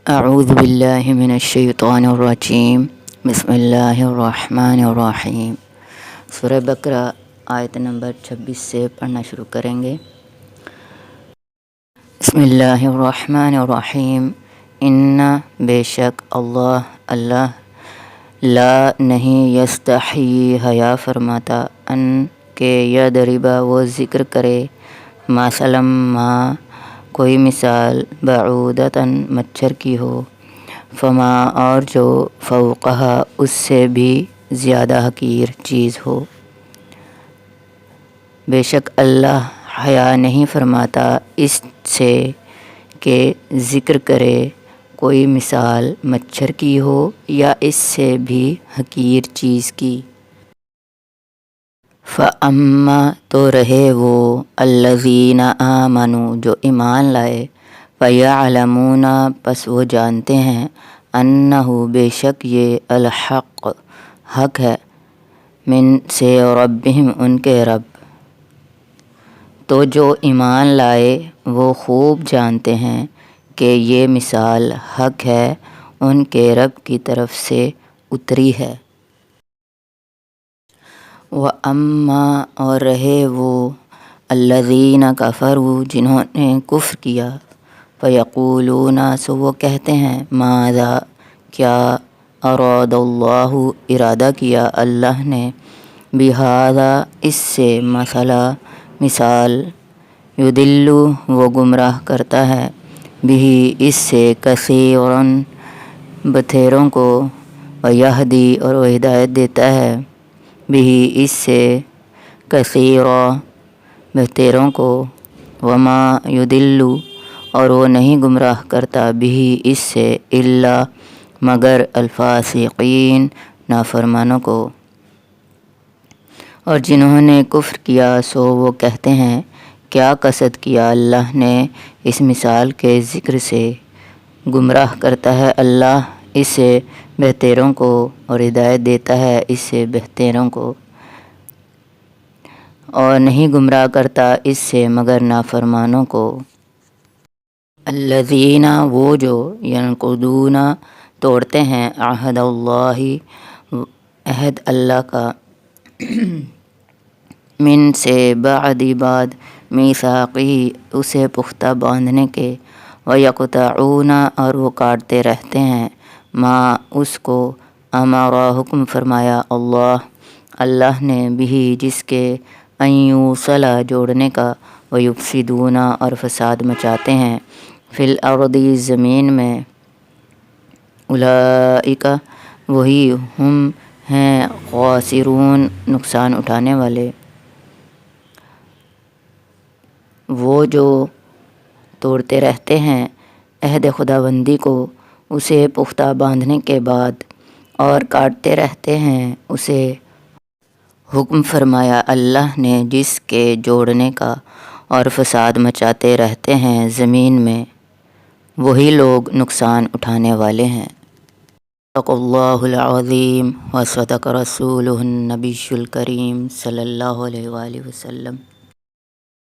اعوذ باللہ من الشیطان الرجیم بسم اللہ الرحمن الرحیم۔ سورہ بقرہ آیت نمبر 26 سے پڑھنا شروع کریں گے۔ بسم اللہ الرحمن الرحیم۔ ان بے شک اللہ لا نہیں یستحیی حیا فرماتا ان کہ یضربا وہ ذکر کرے مثلاً ما کوئی مثال بعودتاً مچھر کی ہو، فما اور جو فوقہا اس سے بھی زیادہ حقیر چیز ہو۔ بے شک اللہ حیا نہیں فرماتا اس سے کہ ذکر کرے کوئی مثال مچھر کی ہو یا اس سے بھی حقیر چیز کی۔ فَأَمَّا تو رہے وہ الَّذِينَ آمَنُوا جو ایمان لائے، فَيَعْلَمُونَ پس وہ جانتے ہیں اَنَّهُ بے شک یہ الحق حق ہے من سے ربہم ان کے رب۔ تو جو ایمان لائے وہ خوب جانتے ہیں کہ یہ مثال حق ہے، ان کے رب کی طرف سے اتری ہے۔ وَأَمَّا اور رہے وہ الَّذِينَ كَفَرُوا جنہوں نے کفر کیا، فَيَقُولُونَ سو وہ کہتے ہیں ماذا کیا اراد اللہ ارادہ کیا اللہ نے بہذا اس سے مثال یضل وہ گمراہ کرتا ہے بہ اس سے کثیرن بتھیروں کو، ویہدی اور وہ ہدایت دیتا ہے بہ اس سے کثیرا بہتیروں کو، وما یضل اور وہ نہیں گمراہ کرتا بہ اس سے الا مگر الفاسقین نافرمانوں کو۔ اور جنہوں نے کفر کیا سو وہ کہتے ہیں کیا قصد کیا اللہ نے اس مثال کے ذکر سے، گمراہ کرتا ہے اللہ اس سے بہتیروں کو اور ہدایت دیتا ہے اس سے بہتیروں کو، اور نہیں گمراہ کرتا اس سے مگر نافرمانوں کو۔ الذین وہ جو ینقضون توڑتے ہیں عہد اللہ عہد اللہ کا، من سے بعد میثاقہ اسے پختہ باندھنے کے، ویقطعون اور وہ کاٹتے رہتے ہیں ما اس کو امر حکم فرمایا اللہ نے بھی جس کے ان یوصل جوڑنے کا، ویفسدون اور فساد مچاتے ہیں فی الارض زمین میں، اولئک وہی ہم ہیں خاسرون نقصان اٹھانے والے۔ وہ جو توڑتے رہتے ہیں عہد خداوندی کو اسے پختہ باندھنے کے بعد، اور کاٹتے رہتے ہیں اسے حکم فرمایا اللہ نے جس کے جوڑنے کا، اور فساد مچاتے رہتے ہیں زمین میں، وہی لوگ نقصان اٹھانے والے ہیں۔ صدق اللہ العظیم وصدق رسولہ النبی الکریم صلی اللہ علیہ وآلہ وسلم۔